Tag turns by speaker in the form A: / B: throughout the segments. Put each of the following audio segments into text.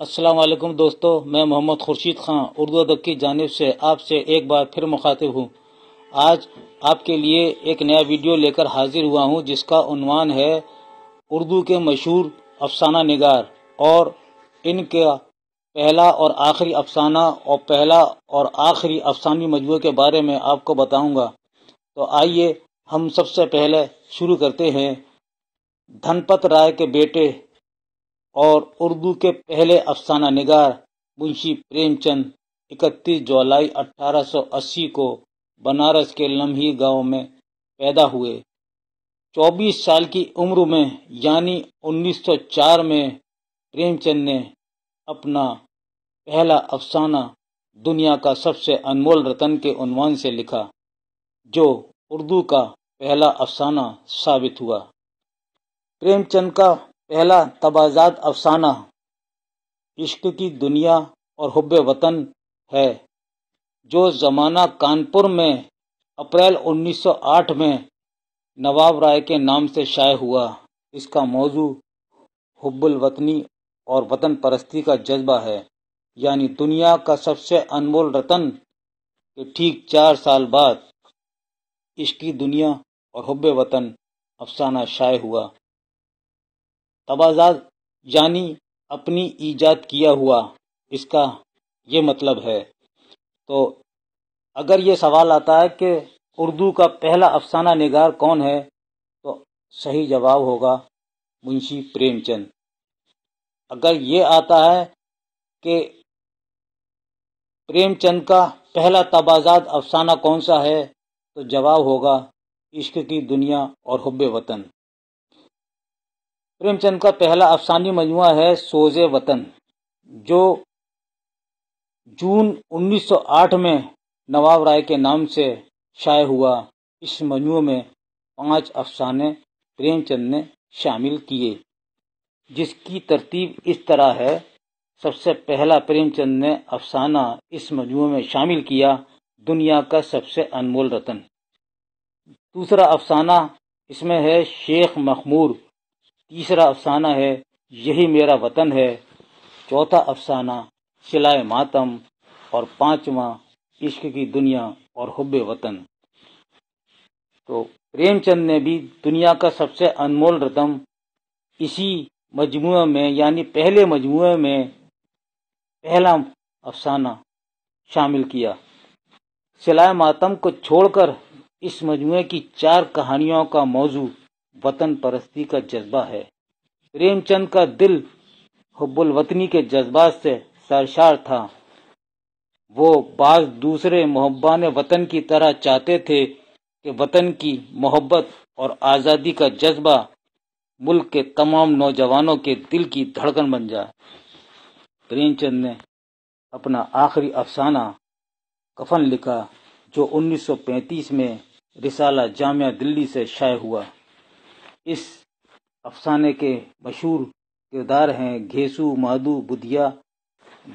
A: السلام علیکم دوستو، میں محمد خورشید خان اردو ادب کی جانب سے آپ سے ایک بار پھر مخاطب ہوں۔ آج آپ کے لیے ایک نیا ویڈیو لے کر حاضر ہوا ہوں جس کا عنوان ہے اردو کے مشہور افسانہ نگار اور ان کا پہلا اور آخری افسانہ اور پہلا اور آخری افسانوی مجموعے کے بارے میں آپ کو بتاؤں گا۔ تو آئیے ہم سب سے پہلے شروع کرتے ہیں دھن پت رائے کے بیٹے اور اردو کے پہلے افسانہ نگار منشی پریم چند 31 جولائی 1880 کو بنارس کے لمحی گاؤں میں پیدا ہوئے۔ 24 سال کی عمر میں یعنی 1904 میں پریم چند نے اپنا پہلا افسانہ دنیا کا سب سے انمول رتن کے عنوان سے لکھا، جو اردو کا پہلا افسانہ ثابت ہوا۔ پریم چند کا پہلا تبازات افسانہ عشق کی دنیا اور حب وطن ہے، جو زمانہ کانپور میں اپریل 1908 میں نواب رائے کے نام سے شائع ہوا۔ اس کا موضوع حب الوطنی اور وطن پرستی کا جذبہ ہے، یعنی دنیا کا سب سے انمول رتن کے ٹھیک 4 سال بعد عشق کی دنیا اور حب وطن افسانہ شائع ہوا۔ تبازات یعنی اپنی ایجاد کیا ہوا، اس کا یہ مطلب ہے۔ تو اگر یہ سوال آتا ہے کہ اردو کا پہلا افسانہ نگار کون ہے، تو صحیح جواب ہوگا منشی پریم چند۔ اگر یہ آتا ہے کہ پریم چند کا پہلا تبازات افسانہ کون سا ہے، تو جواب ہوگا عشق کی دنیا اور حب وطن۔ پریم چند کا پہلا افسانوی مجموعہ ہے سوز وطن، جو جون 1908 میں نواب رائے کے نام سے شائع ہوا۔ اس مجموعے میں 5 افسانے پریم چند نے شامل کیے، جس کی ترتیب اس طرح ہے۔ سب سے پہلا پریم چند نے افسانہ اس مجموعے میں شامل کیا دنیا کا سب سے انمول رتن۔ دوسرا افسانہ اس میں ہے شیخ مخمور۔ تیسرا افسانہ ہے یہی میرا وطن ہے۔ چوتھا افسانہ صلہ ماتم، اور 5واں عشق کی دنیا اور حب وطن۔ تو پریم چند نے بھی دنیا کا سب سے انمول رتن اسی مجموعے میں یعنی پہلے مجموعے میں پہلا افسانہ شامل کیا۔ صلہ ماتم کو چھوڑ کر اس مجموعے کی 4 کہانیوں کا موضوع وطن پرستی کا جذبہ ہے۔ پریم چند کا دل حب الوطنی کے جذبات سے سرشار تھا۔ وہ بعض دوسرے محبان وطن کی طرح چاہتے تھے کہ وطن کی محبت اور آزادی کا جذبہ ملک کے تمام نوجوانوں کے دل کی دھڑکن بن جائے۔ پریم چند نے اپنا آخری افسانہ کفن لکھا، جو 1935 میں رسالہ جامعہ دلی سے شائع ہوا۔ اس افسانے کے مشہور کردار ہیں گھیسو، مادھو، بدھیا۔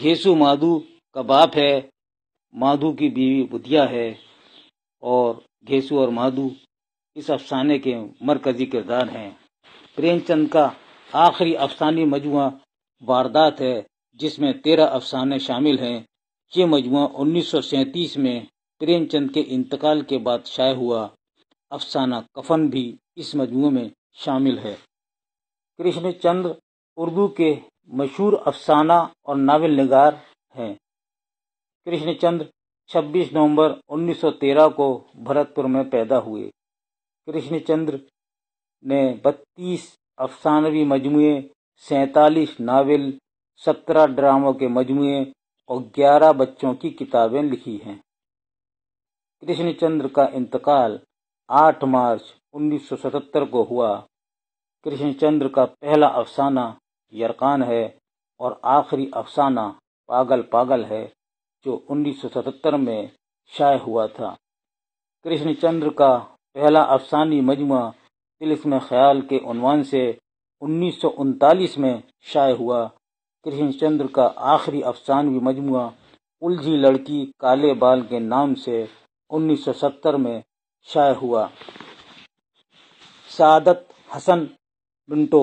A: گھیسو مادھو کا باپ ہے، مادھو کی بیوی بدھیا ہے، اور گھیسو اور مادھو اس افسانے کے مرکزی کردار ہیں۔ پریم چند کا آخری افسانوی مجموعہ واردات ہے، جس میں 13 افسانے شامل ہیں۔ یہ مجموعہ 1937 میں پریم چند کے انتقال کے بعد شائع ہوا۔ افسانہ کفن بھی اس مجموعے میں شامل ہے۔ کرشن چندر اردو کے مشہور افسانہ اور ناول نگار ہیں۔ کرشن چندر 26 نومبر 1913 کو بھرتپور میں پیدا ہوئے۔ کرشن چندر نے 32 افسانوی مجموعے، 47 ناول، 17 ڈراموں کے مجموعے اور 11 بچوں کی کتابیں لکھی ہیں۔ کرشن چندر کا انتقال 8 مارچ 1977 کو ہوا۔ کرشن چندر کا پہلا افسانہ یرقان ہے اور آخری افسانہ پاگل پاگل ہے، جو 1977 میں شائع ہوا تھا۔ کرشن چندر کا پہلا افسانوی مجموعہ طلسم خیال کے عنوان سے 1939 میں شائع ہوا۔ کرشن چندر کا آخری افسانوی مجموعہ الجھی لڑکی کالے بال کے نام سے 1970 میں شائع ہوا۔ سعادت حسن منٹو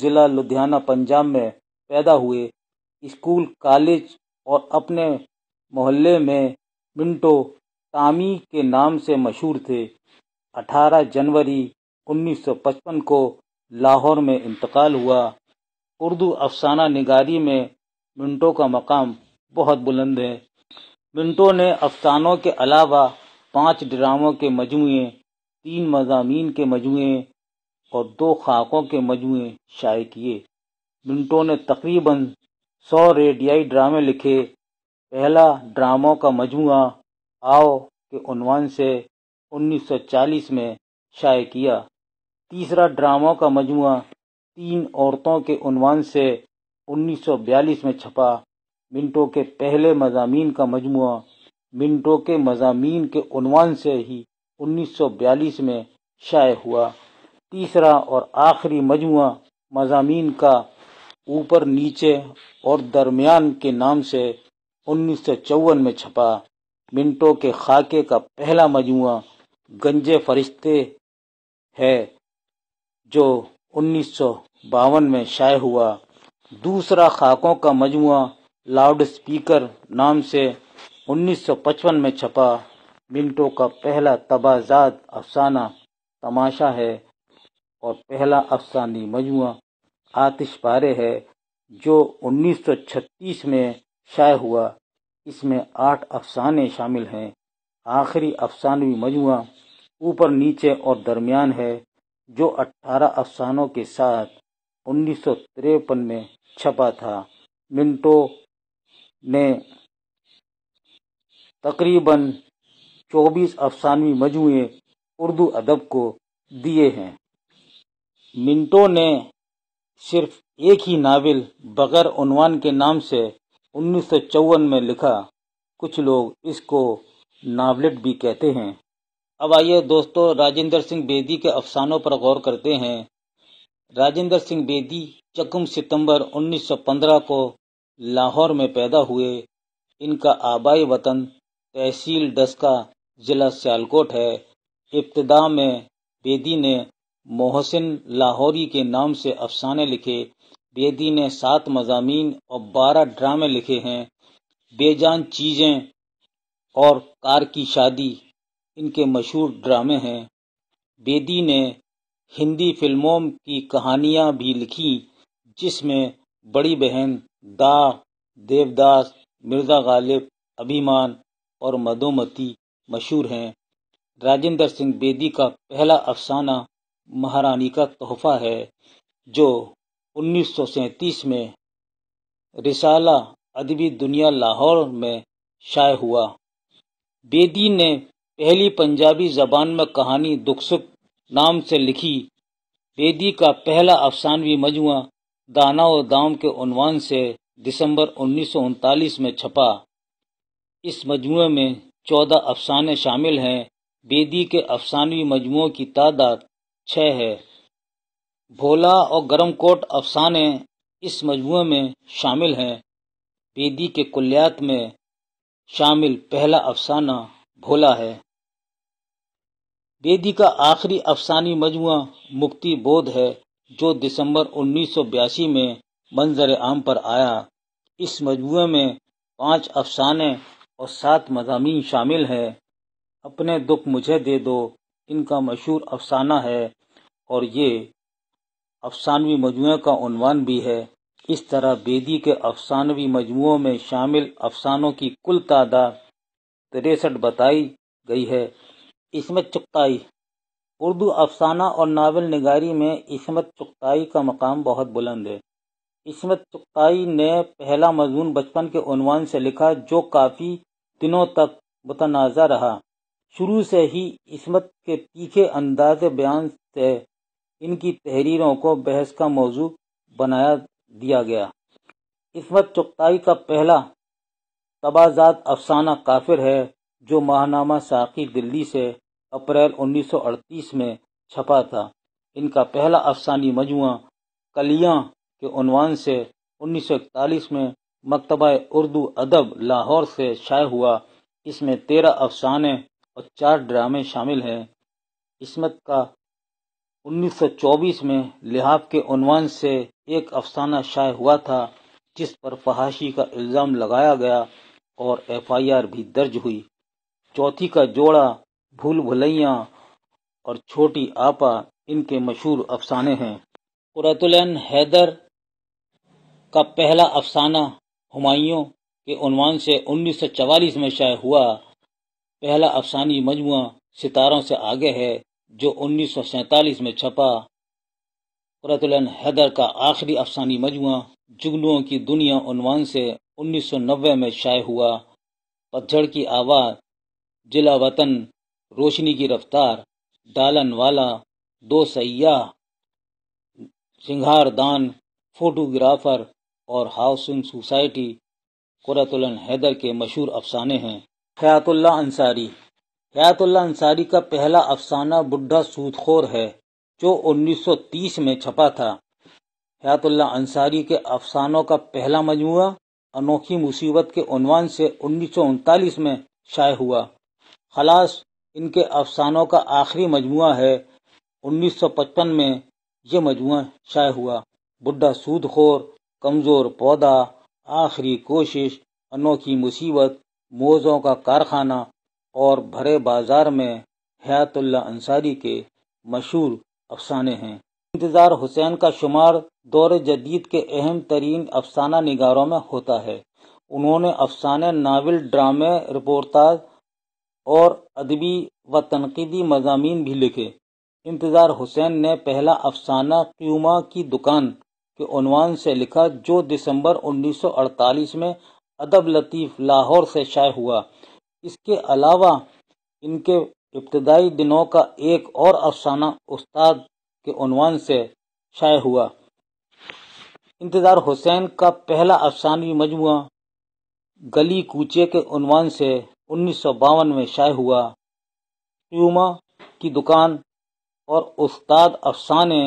A: ضلع لدھیانہ پنجاب میں پیدا ہوئے۔ اسکول، کالج اور اپنے محلے میں منٹو ٹامی کے نام سے مشہور تھے۔ 18 جنوری 1955 کو لاہور میں انتقال ہوا۔ اردو افسانہ نگاری میں منٹو کا مقام بہت بلند ہے۔ منٹو نے افسانوں کے علاوہ 5 ڈراموں کے مجموعے، 3 مضامین کے مجموعے اور 2 خاکوں کے مجموعے شائع کیے۔ منٹو نے تقریباً 100 ریڈیائی ڈرامے لکھے۔ پہلا ڈراموں کا مجموعہ آؤ کے عنوان سے 1940 میں شائع کیا۔ تیسرا ڈراموں کا مجموعہ 3 عورتوں کے عنوان سے 1942 میں چھپا۔ منٹو کے پہلے مضامین کا مجموعہ منٹو کے مضامین کے عنوان سے ہی 1942 میں شائع ہوا۔ تیسرا اور آخری مجموعہ مضامین کا اوپر نیچے اور درمیان کے نام سے 1954 میں چھپا۔ منٹو کے خاکے کا پہلا مجموعہ گنجے فرشتے ہے جو 1952 میں شائع ہوا۔ دوسرا خاکوں کا مجموعہ لاؤڈ اسپیکر نام سے 1955 میں چھپا۔ منٹو کا پہلا تباہزاد افسانہ تماشا ہے اور پہلا افسانوی مجموعہ آتش پارے ہے جو 1936 میں شائع ہوا۔ اس میں 8 افسانے شامل ہیں۔ آخری افسانوی مجموعہ اوپر نیچے اور درمیان ہے جو 18 افسانوں کے ساتھ 1953 میں چھپا تھا۔ منٹو نے تقریباً 24 افسانوی مجموعے اردو ادب کو دیے ہیں۔ منٹو نے صرف ایک ہی ناول بغیر عنوان کے نام سے 1954 میں لکھا۔ کچھ لوگ اس کو ناولٹ بھی کہتے ہیں۔ اب آئیے دوستو راجندر سنگھ بیدی کے افسانوں پر غور کرتے ہیں۔ راجندر سنگھ بیدی یکم ستمبر 1915 کو لاہور میں پیدا ہوئے۔ ان کا آبائی وطن تحصیل ڈسکہ ضلع سیالکوٹ ہے۔ ابتدا میں بیدی نے محسن لاہوری کے نام سے افسانے لکھے۔ بیدی نے 7 مضامین اور 12 ڈرامے لکھے ہیں۔ بے جان چیزیں اور کار کی شادی ان کے مشہور ڈرامے ہیں۔ بیدی نے ہندی فلموں کی کہانیاں بھی لکھیں جس میں بڑی بہن، داغ، دیوداس، مرزا غالب، ابھیمان اور مدھومتی مشہور ہیں۔ راجندر سنگھ بیدی کا پہلا افسانہ مہارانی کا تحفہ ہے جو 1937 میں رسالہ ادبی دنیا لاہور میں شائع ہوا۔ بیدی نے پہلی پنجابی زبان میں کہانی دکھ سکھ نام سے لکھی۔ بیدی کا پہلا افسانوی مجموعہ دانا و دام کے عنوان سے دسمبر 1939 میں چھپا۔ اس مجموعے میں 14 افسانے شامل ہیں۔ بیدی کے افسانوی مجموعوں کی تعداد 6 ہے۔ بھولا اور گرم کوٹ افسانے اس مجموعے میں شامل ہیں۔ بیدی کے کلیات میں شامل پہلا افسانہ بھولا ہے۔ بیدی کا آخری افسانوی مجموعہ مکتی بودھ ہے جو دسمبر 1982 میں منظر عام پر آیا۔ اس مجموعے میں 5 افسانے اور 7 مضامین شامل ہیں۔ اپنے دکھ مجھے دے دو ان کا مشہور افسانہ ہے اور یہ افسانوی مجموعے کا عنوان بھی ہے۔ اس طرح بیدی کے افسانوی مجموعوں میں شامل افسانوں کی کل تعداد 63 بتائی گئی ہے۔ عصمت چغتائی۔ اردو افسانہ اور ناول نگاری میں عصمت چغتائی کا مقام بہت بلند ہے۔ عصمت چغتائی نے پہلا مضمون بچپن کے عنوان سے لکھا جو کافی دنوں تک متنازع رہا۔ شروع سے ہی عصمت کے تیکھے انداز بیان سے ان کی تحریروں کو بحث کا موضوع بنا دیا گیا۔ عصمت چغتائی کا پہلا تباہزاد افسانہ کافر ہے جو ماہنامہ ساقی دلی سے اپریل 1938 میں چھپا تھا۔ ان کا پہلا افسانوی مجموعہ کلیاں کے عنوان سے 1941 میں مکتبہ اردو ادب لاہور سے شائع ہوا۔ اس میں 13 افسانے اور 4 ڈرامے شامل ہیں۔ عصمت کا 1924 میں لحاف کے عنوان سے ایک افسانہ شائع ہوا تھا جس پر فحاشی کا الزام لگایا گیا اور FIR بھی درج ہوئی۔ چوتھی کا جوڑا، بھول بھلیاں اور چھوٹی آپا ان کے مشہور افسانے ہیں۔ قرۃ العین حیدر کا پہلا افسانہ ہمایوں کے عنوان سے 1944 میں شائع ہوا۔ پہلا افسانوی مجموعہ ستاروں سے آگے ہے جو 1947 میں چھپا۔ قرۃ العین حیدر کا آخری افسانوی مجموعہ جگنوؤں کی دنیا عنوان سے 1990 میں شائع ہوا۔ پتجھڑ کی آواز، جلا وطن، روشنی کی رفتار، ڈالن والا، دو سیاح، سنگھار دان، فوٹوگرافر اور ہاؤسنگ سوسائٹی قرۃ العین حیدر کے مشہور افسانے ہیں۔ حیات اللہ انصاری۔ حیات اللہ انصاری کا پہلا افسانہ بڈھا سود خور ہے جو 1930 میں چھپا تھا۔ حیات اللہ انصاری کے افسانوں کا پہلا مجموعہ انوکھی مصیبت کے عنوان سے 1939 میں شائع ہوا۔ خلاص ان کے افسانوں کا آخری مجموعہ ہے۔ 1955 میں یہ مجموعہ شائع ہوا۔ بڈھا سود خور، کمزور پودا، آخری کوشش، انوکھی مصیبت، موزوں کا کارخانہ اور بھرے بازار میں حیات اللہ انصاری کے مشہور افسانے ہیں۔ انتظار حسین کا شمار دور جدید کے اہم ترین افسانہ نگاروں میں ہوتا ہے۔ انہوں نے افسانے، ناول، ڈرامے، رپورتاج اور ادبی و تنقیدی مضامین بھی لکھے۔ انتظار حسین نے پہلا افسانہ قیومہ کی دکان کے عنوان سے لکھا جو دسمبر 1948 میں ادب لطیف لاہور سے شائع ہوا۔ اس کے علاوہ ان کے ابتدائی دنوں کا ایک اور افسانہ استاد کے عنوان سے شائع ہوا۔ انتظار حسین کا پہلا افسانوی مجموعہ گلی کوچے کے عنوان سے 1952 میں شائع ہوا۔ قیومہ کی دکان اور استاد افسانے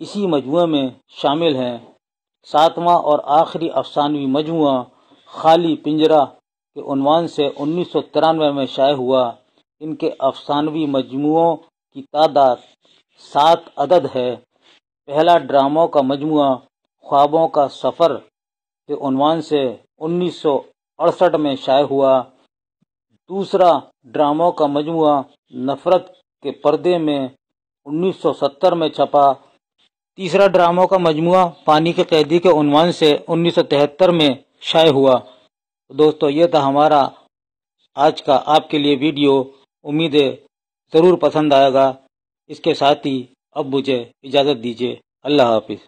A: اسی مجموعے میں شامل ہیں۔ ساتواں اور آخری افسانوی مجموعہ خالی پنجرہ کے عنوان سے 1993 میں شائع ہوا۔ ان کے افسانوی مجموعوں کی تعداد 7 عدد ہے۔ پہلا ڈراموں کا مجموعہ خوابوں کا سفر کے عنوان سے 1968 میں شائع ہوا۔ دوسرا ڈراموں کا مجموعہ نفرت کے پردے میں 1970 میں چھپا۔ تیسرا ڈراموں کا مجموعہ پانی کے قیدی کے عنوان سے 1973 میں شائع ہوا۔ دوستو یہ تھا ہمارا آج کا آپ کے لیے ویڈیو۔ امید ہے ضرور پسند آئے گا۔ اس کے ساتھ ہی اب مجھے اجازت دیجیے۔ اللہ حافظ۔